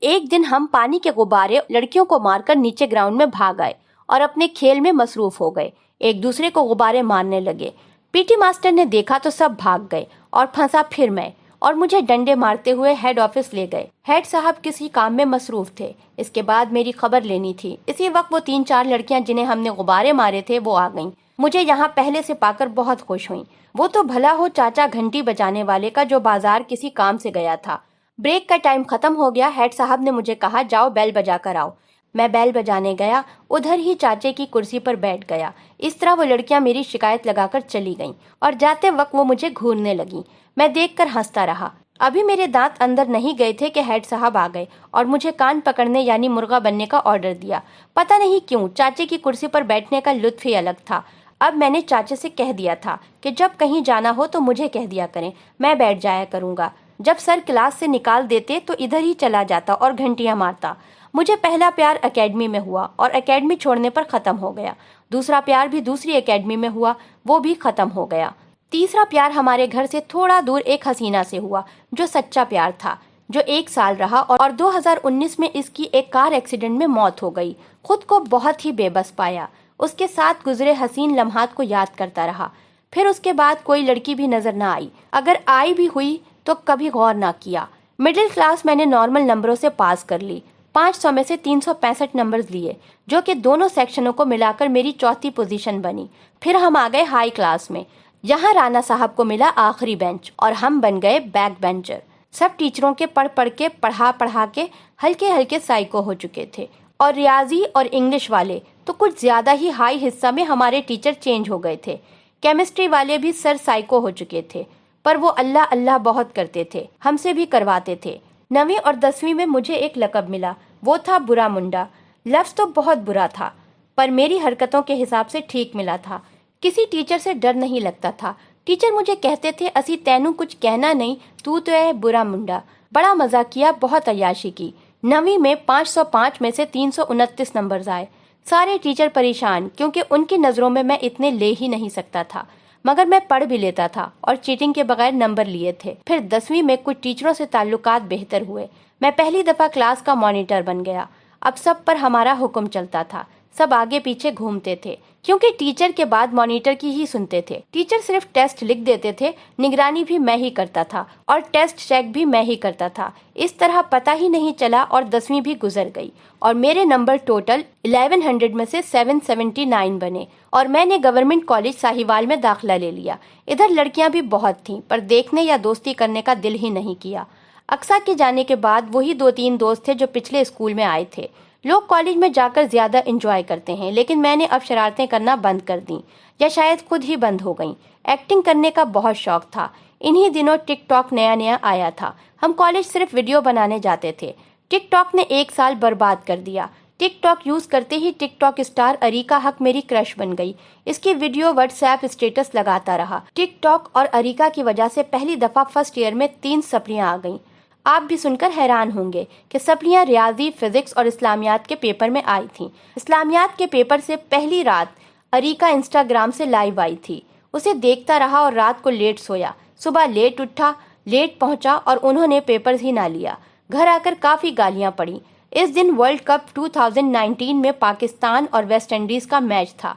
ایک دن ہم پانی کے غبارے لڑکیوں کو مار کر نیچے گراؤنڈ میں بھاگ آئے اور اپنے کھیل میں مصروف ہو گئے. ایک دوسرے کو غبارے مارنے لگے. پی ٹی ماسٹر نے دیکھا تو سب بھاگ گئے اور پھنسا پھر میں، اور مجھے ڈنڈے مارتے ہوئے ہیڈ آفس لے گئے. ہیڈ صاحب کسی کام میں مصروف تھے. اس کے بعد میری خبر لینی تھی. اسی وقت وہ 3-4 لڑکیاں جنہیں ہم نے غبارے مارے تھے وہ آ گئیں. مجھے یہاں پہلے سے پا کر بہت خوش ہوئیں. وہ تو بھلا ہو چاچا گھنٹی بجانے والے کا جو بازار کسی کام سے گیا تھا. بریک کا ٹائم ختم ہو گیا. ہیڈ صاحب نے مجھے کہا جاؤ بیل بجا کر آؤ. میں بیل بجانے گیا. ادھر ہی چاچے کی کرسی پر بیٹھ گیا. اس طرح وہ لڑکیاں میری شکایت لگا کر چلی گئیں اور جاتے وقت وہ مجھے گھورنے لگیں. میں دیکھ کر ہنستا رہا. ابھی میرے دانت اندر نہیں گئے تھے کہ ہیڈ صاحب آ گئے اور مجھے کان پکڑنے یعنی مرغا بننے کا آرڈر دیا. پتہ نہیں کیوں چاچے کی کرسی پر بیٹھنے کا لطف ہی الگ تھا. اب میں نے چاچے سے کہہ دیا تھا کہ جب کہیں جانا ہو تو مجھے کہہ دیا کریں، میں بیٹھ جایا کروں گا. جب سر کلاس سے نکال دیتے تو ادھر ہی چلا جاتا اور گھنٹیاں مارتا. مجھے پہلا پیار اکیڈمی میں ہوا اور اکیڈمی چھوڑنے پر ختم ہو گیا. دوسرا پیار بھی دوسری اکیڈمی میں ہوا، وہ بھی ختم ہو گیا. تیسرا پیار ہمارے گھر سے تھوڑا دور ایک حسینہ سے ہوا جو سچا پیار تھا، جو 1 سال رہا اور 2019 میں اس کی ایک کار ایکسیڈنٹ میں موت ہو گئی. خود کو بہت ہی بے بس پایا. اس کے ساتھ گزرے حسین لمحات کو یاد کرتا رہا. پھر اس کے بعد کوئی لڑکی بھی نظر نہ آئی. اگر آئی بھی ہوئی تو کبھی غور نہ کیا. مڈل کلاس میں نے نارمل نمبروں سے پاس کر لی. 500 میں سے 365 نمبرز لیے جو کہ دونوں سیکشنوں کو ملا کر میری چوتھی پوزیشن بنی. پھر ہم آ گئے ہائی کلاس میں. یہاں رانا صاحب کو ملا آخری بینچ اور ہم بن گئے بیک بینچر. سب ٹیچروں کے پڑھا کے ہلکے ہلکے سائیکو ہو چکے تھے اور ریاضی اور انگلش والے تو کچھ زیادہ ہی ہائی حصہ میں ہمارے ٹیچر چینج ہو گئے تھے. کیمسٹری والے بھی سر سائیکو ہو چکے تھے پر وہ اللہ اللہ بہت کرتے تھے، ہم سے بھی کرواتے تھے. 9ویں اور 10ویں میں مجھے ایک لقب ملا، وہ تھا برا منڈا. لفظ تو بہت برا تھا پر میری حرکتوں کے حساب سے ٹھیک ملا تھا. کسی ٹیچر سے ڈر نہیں لگتا تھا. ٹیچر مجھے کہتے تھے اسی تینوں کچھ کہنا نہیں، تو ہے برا منڈا. بڑا مزہ کیا، بہت عیاشی کی. 9ویں میں 505 میں سے 329 نمبرز آئے. سارے ٹیچر پریشان کیونکہ ان کی نظروں میں اتنے لے ہی نہیں سکتا تھا، مگر میں پڑھ بھی لیتا تھا اور چیٹنگ کے بغیر نمبر لیے تھے. پھر 10ویں میں کچھ ٹیچروں سے تعلقات بہتر ہوئے. میں پہلی دفعہ کلاس کا مانیٹر بن گیا. اب سب پر ہمارا حکم چلتا تھا، سب آگے پیچھے گھومتے تھے کیونکہ ٹیچر کے بعد مانیٹر کی ہی سنتے تھے. ٹیچر صرف ٹیسٹ لکھ دیتے تھے، نگرانی بھی میں ہی کرتا تھا اور ٹیسٹ چیک بھی میں ہی کرتا تھا. اس طرح پتہ ہی نہیں چلا اور 10ویں بھی گزر گئی اور میرے نمبر ٹوٹل 1100 میں سے 779 بنے اور میں نے گورنمنٹ کالج ساہیوال میں داخلہ لے لیا. ادھر لڑکیاں بھی بہت تھیں پر دیکھنے یا دوستی کرنے کا دل ہی نہیں کیا. اقصیٰ کے جانے کے بعد وہی 2-3 دوست تھے جو پچھلے اسکول میں آئے تھے. لوگ کالج میں جا کر زیادہ انجوائے کرتے ہیں لیکن میں نے اب شرارتیں کرنا بند کر دیں یا شاید خود ہی بند ہو گئیں. ایکٹنگ کرنے کا بہت شوق تھا. انہی دنوں ٹک ٹاک نیا آیا تھا. ہم کالج صرف ویڈیو بنانے جاتے تھے. ٹک ٹاک نے 1 سال برباد کر دیا. ٹک ٹاک یوز کرتے ہی ٹک ٹاک اسٹار اریکا حق میری کرش بن گئی. اس کی ویڈیو واٹس ایپ اسٹیٹس لگاتا رہا. ٹک ٹاک اور اریکا کی وجہ سے پہلی دفعہ فرسٹ ایئر میں 3 سپلیاں آ گئیں. آپ بھی سن کر حیران ہوں گے کہ سپلیاں ریاضی، فزکس اور اسلامیات کے پیپر میں آئی تھیں. اسلامیات کے پیپر سے پہلی رات اریکا انسٹاگرام سے لائیو آئی تھی. اسے دیکھتا رہا اور رات کو لیٹ سویا. صبح لیٹ اٹھا، لیٹ پہنچا اور انہوں نے پیپرز ہی نہ لیا. گھر آ کر کافی گالیاں پڑیں. اس دن ورلڈ کپ 2019 میں پاکستان اور ویسٹ انڈیز کا میچ تھا.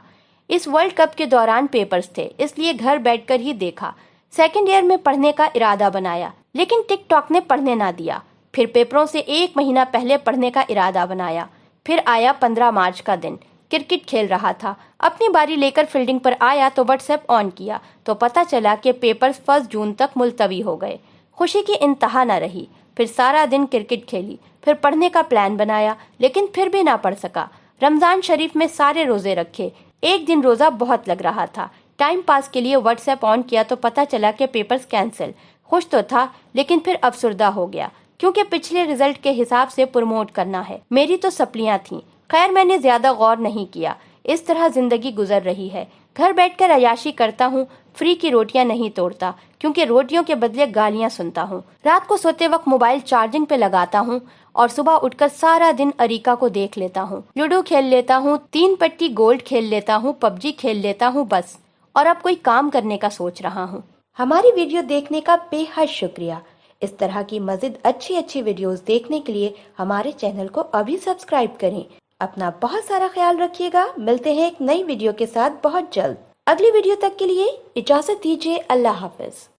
اس ورلڈ کپ کے دوران پیپرز تھے اس لیے گھر بیٹھ کر ہی دیکھا. سیکنڈ ایئر میں پڑھنے کا ارادہ بنایا لیکن ٹک ٹاک نے پڑھنے نہ دیا. پھر پیپروں سے 1 مہینہ پہلے پڑھنے کا ارادہ بنایا. پھر آیا 15 مارچ کا دن. کرکٹ کھیل رہا تھا. اپنی باری لے کر فیلڈنگ پر آیا تو واٹس ایپ آن کیا تو پتہ چلا کہ پیپرز 1 جون تک ملتوی ہو گئے. خوشی کی انتہا نہ رہی. پھر سارا دن کرکٹ کھیلی. پھر پڑھنے کا پلان بنایا لیکن پھر بھی نہ پڑھ سکا. رمضان شریف میں سارے روزے رکھے. ایک دن روزہ بہت لگ رہا تھا. ٹائم پاس کے لیے واٹس ایپ آن کیا تو پتہ چلا کہ پیپرز کینسل. خوش تو تھا لیکن پھر افسردہ ہو گیا کیونکہ پچھلے رزلٹ کے حساب سے پروموٹ کرنا ہے. میری تو سپلیاں تھیں. خیر میں نے زیادہ غور نہیں کیا. اس طرح زندگی گزر رہی ہے. گھر بیٹھ کر عیاشی کرتا ہوں. فری کی روٹیاں نہیں توڑتا کیونکہ روٹیوں کے بدلے گالیاں سنتا ہوں. رات کو سوتے وقت موبائل چارجنگ پہ لگاتا ہوں اور صبح اٹھ کر سارا دن اریکا کو دیکھ لیتا ہوں. لوڈو کھیل لیتا ہوں، 3 پٹی گولڈ کھیل لیتا ہوں، PUBG کھیل لیتا ہوں بس. اور اب کوئی کام کرنے کا سوچ رہا ہوں. ہماری ویڈیو دیکھنے کا بے حد شکریہ. اس طرح کی مزید اچھی ویڈیوز دیکھنے کے لیے ہمارے چینل کو ابھی سبسکرائب کریں۔ اپنا بہت سارا خیال رکھیے گا، ملتے ہیں ایک نئی ویڈیو کے ساتھ بہت جلد۔ اگلی ویڈیو تک کے لیے اجازت دیجیے، اللہ حافظ۔